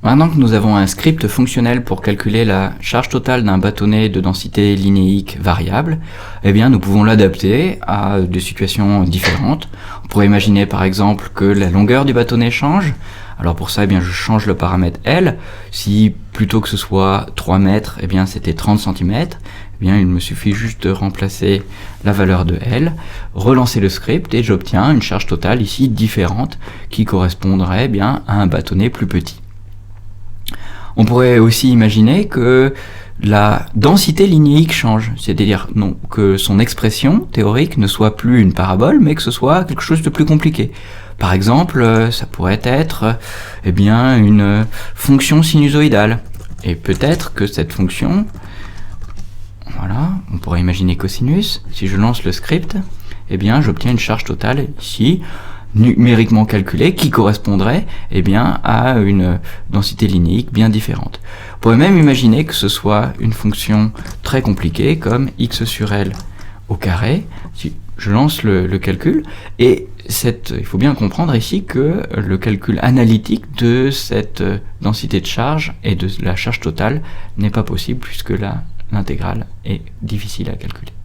Maintenant que nous avons un script fonctionnel pour calculer la charge totale d'un bâtonnet de densité linéique variable, eh bien nous pouvons l'adapter à des situations différentes. On pourrait imaginer par exemple que la longueur du bâtonnet change. Alors pour ça, eh bien, je change le paramètre L. Si plutôt que ce soit 3 mètres, eh bien c'était 30 cm, eh bien il me suffit juste de remplacer la valeur de L, relancer le script et j'obtiens une charge totale ici différente qui correspondrait bien à un bâtonnet plus petit. On pourrait aussi imaginer que la densité linéique change, c'est-à-dire non, que son expression théorique ne soit plus une parabole, mais que ce soit quelque chose de plus compliqué. Par exemple, ça pourrait être eh bien, une fonction sinusoïdale. Et peut-être que cette fonction, voilà, on pourrait imaginer cosinus. Si je lance le script, eh bien, j'obtiens une charge totale ici, numériquement calculée, qui correspondrait eh bien, à une densité linéique bien différente. On pourrait même imaginer que ce soit une fonction très compliquée, comme x sur L au carré. Si je lance le calcul, et il faut bien comprendre ici que le calcul analytique de cette densité de charge et de la charge totale n'est pas possible, puisque l'intégrale est difficile à calculer.